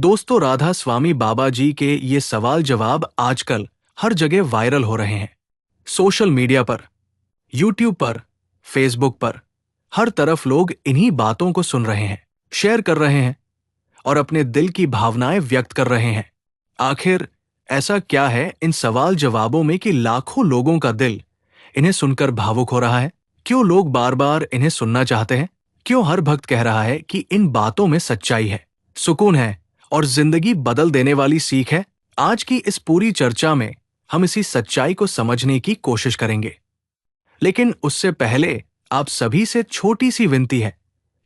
दोस्तों, राधा स्वामी बाबा जी के ये सवाल जवाब आजकल हर जगह वायरल हो रहे हैं। सोशल मीडिया पर, यूट्यूब पर, फेसबुक पर, हर तरफ लोग इन्हीं बातों को सुन रहे हैं, शेयर कर रहे हैं और अपने दिल की भावनाएं व्यक्त कर रहे हैं। आखिर ऐसा क्या है इन सवाल जवाबों में कि लाखों लोगों का दिल इन्हें सुनकर भावुक हो रहा है? क्यों लोग बार बार इन्हें सुनना चाहते हैं? क्यों हर भक्त कह रहा है कि इन बातों में सच्चाई है, सुकून है और जिंदगी बदल देने वाली सीख है? आज की इस पूरी चर्चा में हम इसी सच्चाई को समझने की कोशिश करेंगे। लेकिन उससे पहले आप सभी से छोटी सी विनती है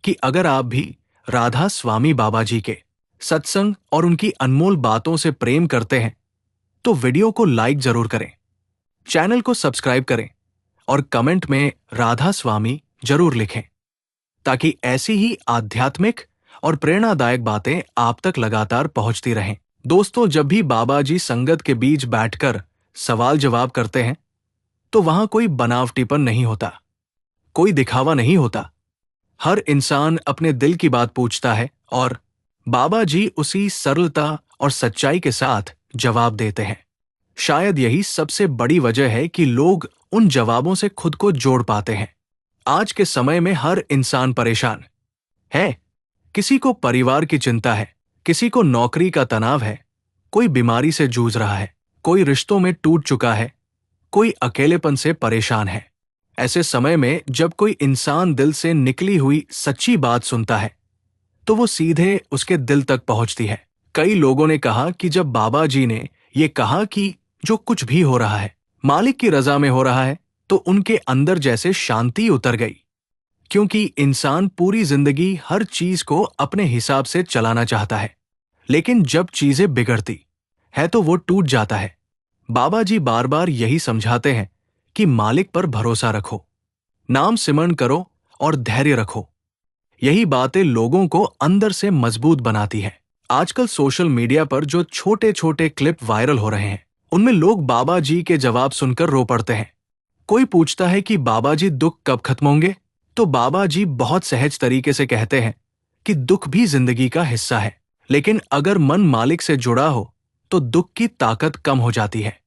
कि अगर आप भी राधा स्वामी बाबा जी के सत्संग और उनकी अनमोल बातों से प्रेम करते हैं तो वीडियो को लाइक जरूर करें, चैनल को सब्सक्राइब करें और कमेंट में राधा स्वामी जरूर लिखें, ताकि ऐसी ही आध्यात्मिक और प्रेरणादायक बातें आप तक लगातार पहुंचती रहें। दोस्तों, जब भी बाबा जी संगत के बीच बैठकर सवाल जवाब करते हैं तो वहां कोई बनावटीपन नहीं होता, कोई दिखावा नहीं होता। हर इंसान अपने दिल की बात पूछता है और बाबा जी उसी सरलता और सच्चाई के साथ जवाब देते हैं। शायद यही सबसे बड़ी वजह है कि लोग उन जवाबों से खुद को जोड़ पाते हैं। आज के समय में हर इंसान परेशान है। किसी को परिवार की चिंता है, किसी को नौकरी का तनाव है, कोई बीमारी से जूझ रहा है, कोई रिश्तों में टूट चुका है, कोई अकेलेपन से परेशान है। ऐसे समय में जब कोई इंसान दिल से निकली हुई सच्ची बात सुनता है तो वो सीधे उसके दिल तक पहुंचती है। कई लोगों ने कहा कि जब बाबा जी ने ये कहा कि जो कुछ भी हो रहा है मालिक की रजा में हो रहा है, तो उनके अंदर जैसे शांति उतर गई। क्योंकि इंसान पूरी जिंदगी हर चीज को अपने हिसाब से चलाना चाहता है, लेकिन जब चीजें बिगड़ती है तो वो टूट जाता है। बाबा जी बार बार यही समझाते हैं कि मालिक पर भरोसा रखो, नाम सिमरण करो और धैर्य रखो। यही बातें लोगों को अंदर से मजबूत बनाती है। आजकल सोशल मीडिया पर जो छोटे छोटे क्लिप वायरल हो रहे हैं उनमें लोग बाबा जी के जवाब सुनकर रो पड़ते हैं। कोई पूछता है कि बाबा जी दुख कब खत्म होंगे, तो बाबा जी बहुत सहज तरीके से कहते हैं कि दुख भी जिंदगी का हिस्सा है, लेकिन अगर मन मालिक से जुड़ा हो तो दुख की ताकत कम हो जाती है।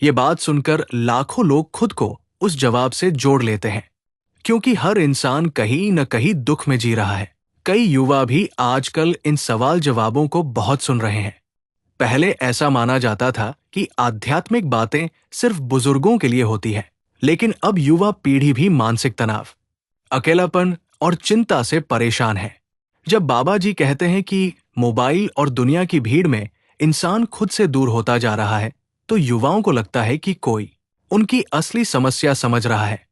ये बात सुनकर लाखों लोग खुद को उस जवाब से जोड़ लेते हैं, क्योंकि हर इंसान कहीं न कहीं दुख में जी रहा है। कई युवा भी आजकल इन सवाल जवाबों को बहुत सुन रहे हैं। पहले ऐसा माना जाता था कि आध्यात्मिक बातें सिर्फ बुजुर्गों के लिए होती है, लेकिन अब युवा पीढ़ी भी मानसिक तनाव, अकेलापन और चिंता से परेशान है। जब बाबा जी कहते हैं कि मोबाइल और दुनिया की भीड़ में इंसान खुद से दूर होता जा रहा है, तो युवाओं को लगता है कि कोई उनकी असली समस्या समझ रहा है।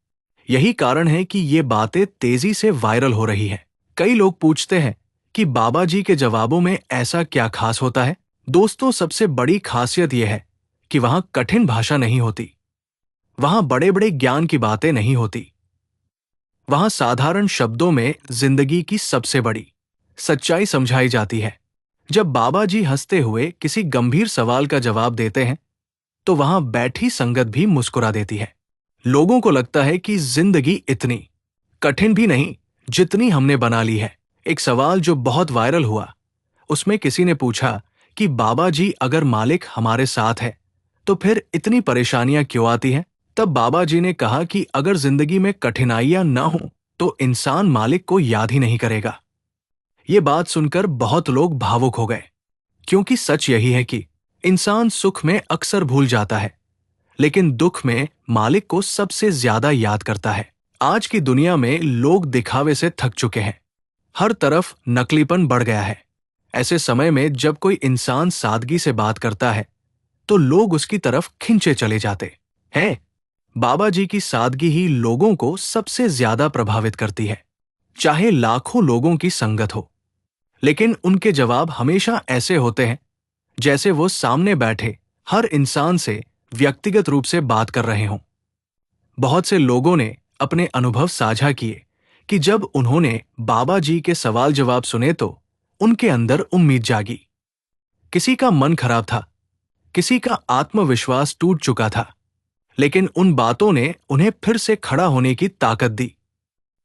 यही कारण है कि ये बातें तेजी से वायरल हो रही है। कई लोग पूछते हैं कि बाबा जी के जवाबों में ऐसा क्या खास होता है? दोस्तों, सबसे बड़ी खासियत यह है कि वहां कठिन भाषा नहीं होती, वहां बड़े बड़े ज्ञान की बातें नहीं होती। वहां साधारण शब्दों में जिंदगी की सबसे बड़ी सच्चाई समझाई जाती है। जब बाबा जी हंसते हुए किसी गंभीर सवाल का जवाब देते हैं तो वहां बैठी संगत भी मुस्कुरा देती है। लोगों को लगता है कि जिंदगी इतनी कठिन भी नहीं जितनी हमने बना ली है। एक सवाल जो बहुत वायरल हुआ, उसमें किसी ने पूछा कि बाबा जी अगर मालिक हमारे साथ है तो फिर इतनी परेशानियां क्यों आती हैं? तब बाबा जी ने कहा कि अगर जिंदगी में कठिनाइयां न हो तो इंसान मालिक को याद ही नहीं करेगा। ये बात सुनकर बहुत लोग भावुक हो गए, क्योंकि सच यही है कि इंसान सुख में अक्सर भूल जाता है, लेकिन दुख में मालिक को सबसे ज्यादा याद करता है। आज की दुनिया में लोग दिखावे से थक चुके हैं, हर तरफ नकलीपन बढ़ गया है। ऐसे समय में जब कोई इंसान सादगी से बात करता है तो लोग उसकी तरफ खिंचे चले जाते हैं। बाबा जी की सादगी ही लोगों को सबसे ज्यादा प्रभावित करती है, चाहे लाखों लोगों की संगत हो। लेकिन उनके जवाब हमेशा ऐसे होते हैं जैसे वो सामने बैठे हर इंसान से व्यक्तिगत रूप से बात कर रहे हों। बहुत से लोगों ने अपने अनुभव साझा किए कि जब उन्होंने बाबा जी के सवाल जवाब सुने तो उनके अंदर उम्मीद जागी। किसी का मन खराब था, किसी का आत्मविश्वास टूट चुका था, लेकिन उन बातों ने उन्हें फिर से खड़ा होने की ताकत दी।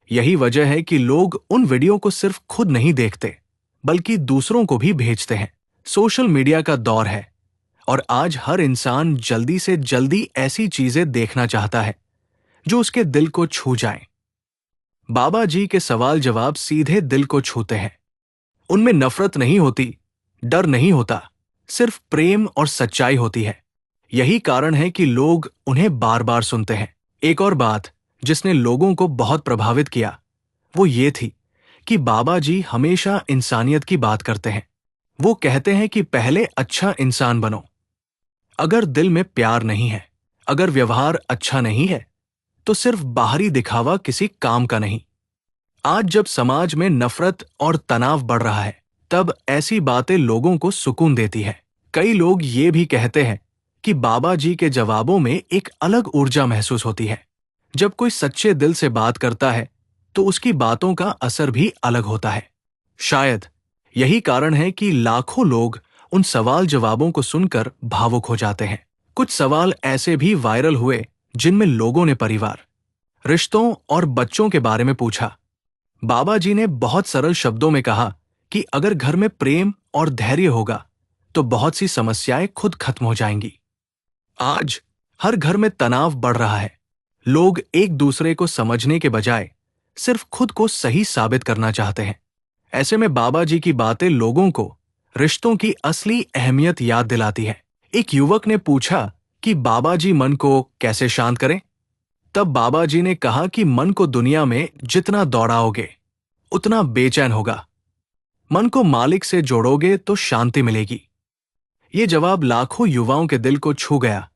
यही वजह है कि लोग उन वीडियो को सिर्फ खुद नहीं देखते, बल्कि दूसरों को भी भेजते हैं। सोशल मीडिया का दौर है और आज हर इंसान जल्दी से जल्दी ऐसी चीजें देखना चाहता है जो उसके दिल को छू जाएं। बाबा जी के सवाल जवाब सीधे दिल को छूते हैं। उनमें नफरत नहीं होती, डर नहीं होता, सिर्फ प्रेम और सच्चाई होती है। यही कारण है कि लोग उन्हें बार बार सुनते हैं। एक और बात जिसने लोगों को बहुत प्रभावित किया वो ये थी कि बाबा जी हमेशा इंसानियत की बात करते हैं। वो कहते हैं कि पहले अच्छा इंसान बनो। अगर दिल में प्यार नहीं है, अगर व्यवहार अच्छा नहीं है, तो सिर्फ बाहरी दिखावा किसी काम का नहीं। आज जब समाज में नफरत और तनाव बढ़ रहा है, तब ऐसी बातें लोगों को सुकून देती है। कई लोग ये भी कहते हैं कि बाबा जी के जवाबों में एक अलग ऊर्जा महसूस होती है। जब कोई सच्चे दिल से बात करता है, तो उसकी बातों का असर भी अलग होता है। शायद यही कारण है कि लाखों लोग उन सवाल जवाबों को सुनकर भावुक हो जाते हैं। कुछ सवाल ऐसे भी वायरल हुए जिनमें लोगों ने परिवार, रिश्तों और बच्चों के बारे में पूछा। बाबा जी ने बहुत सरल शब्दों में कहा कि अगर घर में प्रेम और धैर्य होगा तो बहुत सी समस्याएं खुद खत्म हो जाएंगी। आज हर घर में तनाव बढ़ रहा है। लोग एक दूसरे को समझने के बजाय सिर्फ खुद को सही साबित करना चाहते हैं। ऐसे में बाबा जी की बातें लोगों को रिश्तों की असली अहमियत याद दिलाती है। एक युवक ने पूछा कि बाबा जी मन को कैसे शांत करें? तब बाबा जी ने कहा कि मन को दुनिया में जितना दौड़ाओगे उतना बेचैन होगा। मन को मालिक से जोड़ोगे तो शांति मिलेगी। ये जवाब लाखों युवाओं के दिल को छू गया,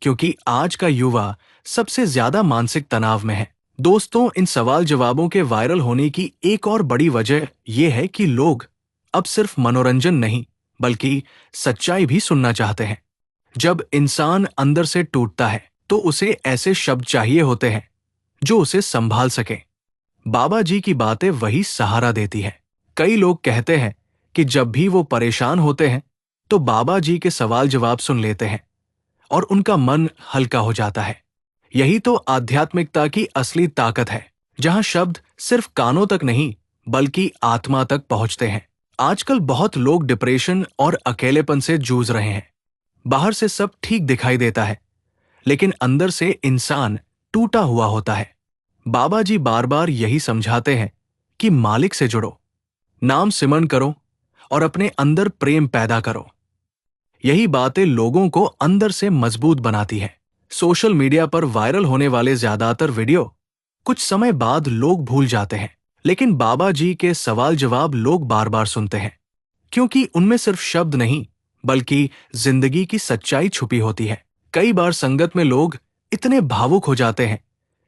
क्योंकि आज का युवा सबसे ज्यादा मानसिक तनाव में है। दोस्तों, इन सवाल जवाबों के वायरल होने की एक और बड़ी वजह यह है कि लोग अब सिर्फ मनोरंजन नहीं बल्कि सच्चाई भी सुनना चाहते हैं। जब इंसान अंदर से टूटता है तो उसे ऐसे शब्द चाहिए होते हैं जो उसे संभाल सके। बाबा जी की बातें वही सहारा देती है। कई लोग कहते हैं कि जब भी वो परेशान होते हैं तो बाबा जी के सवाल जवाब सुन लेते हैं और उनका मन हल्का हो जाता है। यही तो आध्यात्मिकता की असली ताकत है, जहां शब्द सिर्फ कानों तक नहीं बल्कि आत्मा तक पहुंचते हैं। आजकल बहुत लोग डिप्रेशन और अकेलेपन से जूझ रहे हैं। बाहर से सब ठीक दिखाई देता है, लेकिन अंदर से इंसान टूटा हुआ होता है। बाबा जी बार बार यही समझाते हैं कि मालिक से जुड़ो, नाम सिमरन करो और अपने अंदर प्रेम पैदा करो। यही बातें लोगों को अंदर से मजबूत बनाती है। सोशल मीडिया पर वायरल होने वाले ज्यादातर वीडियो कुछ समय बाद लोग भूल जाते हैं, लेकिन बाबा जी के सवाल जवाब लोग बार बार सुनते हैं, क्योंकि उनमें सिर्फ शब्द नहीं बल्कि जिंदगी की सच्चाई छुपी होती है। कई बार संगत में लोग इतने भावुक हो जाते हैं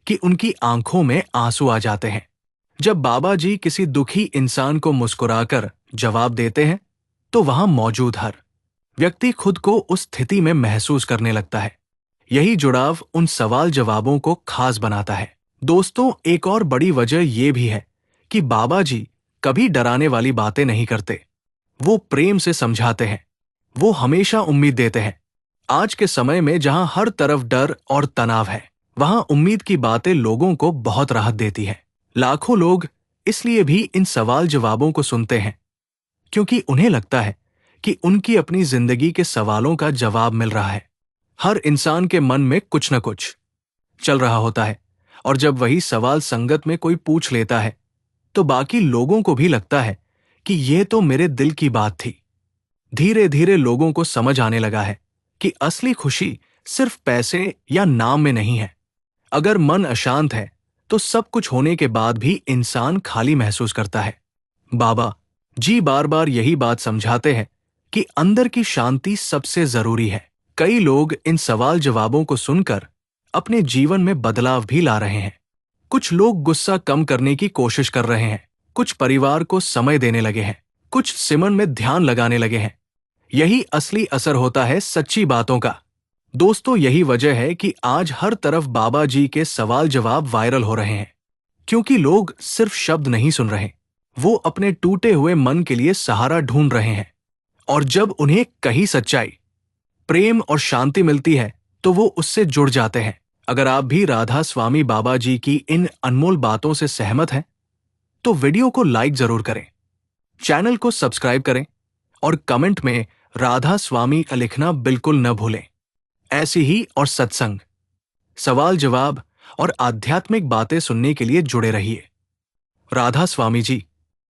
कि उनकी आंखों में आंसू आ जाते हैं। जब बाबा जी किसी दुखी इंसान को मुस्कुराकर जवाब देते हैं तो वहां मौजूद हर व्यक्ति खुद को उस स्थिति में महसूस करने लगता है। यही जुड़ाव उन सवाल जवाबों को खास बनाता है। दोस्तों, एक और बड़ी वजह यह भी है कि बाबा जी कभी डराने वाली बातें नहीं करते। वो प्रेम से समझाते हैं, वो हमेशा उम्मीद देते हैं। आज के समय में जहां हर तरफ डर और तनाव है, वहां उम्मीद की बातें लोगों को बहुत राहत देती है। लाखों लोग इसलिए भी इन सवाल जवाबों को सुनते हैं, क्योंकि उन्हें लगता है कि उनकी अपनी जिंदगी के सवालों का जवाब मिल रहा है। हर इंसान के मन में कुछ न कुछ चल रहा होता है, और जब वही सवाल संगत में कोई पूछ लेता है तो बाकी लोगों को भी लगता है कि यह तो मेरे दिल की बात थी। धीरे धीरे लोगों को समझ आने लगा है कि असली खुशी सिर्फ पैसे या नाम में नहीं है। अगर मन अशांत है तो सब कुछ होने के बाद भी इंसान खाली महसूस करता है। बाबा जी बार बार यही बात समझाते हैं कि अंदर की शांति सबसे जरूरी है। कई लोग इन सवाल जवाबों को सुनकर अपने जीवन में बदलाव भी ला रहे हैं। कुछ लोग गुस्सा कम करने की कोशिश कर रहे हैं, कुछ परिवार को समय देने लगे हैं, कुछ सिमरन में ध्यान लगाने लगे हैं। यही असली असर होता है सच्ची बातों का। दोस्तों, यही वजह है कि आज हर तरफ बाबा जी के सवाल जवाब वायरल हो रहे हैं, क्योंकि लोग सिर्फ शब्द नहीं सुन रहे, वो अपने टूटे हुए मन के लिए सहारा ढूंढ रहे हैं। और जब उन्हें कहीं सच्चाई, प्रेम और शांति मिलती है तो वो उससे जुड़ जाते हैं। अगर आप भी राधा स्वामी बाबा जी की इन अनमोल बातों से सहमत हैं तो वीडियो को लाइक जरूर करें, चैनल को सब्सक्राइब करें और कमेंट में राधा स्वामी का लिखना बिल्कुल न भूलें। ऐसी ही और सत्संग, सवाल जवाब और आध्यात्मिक बातें सुनने के लिए जुड़े रहिए। राधा स्वामी जी।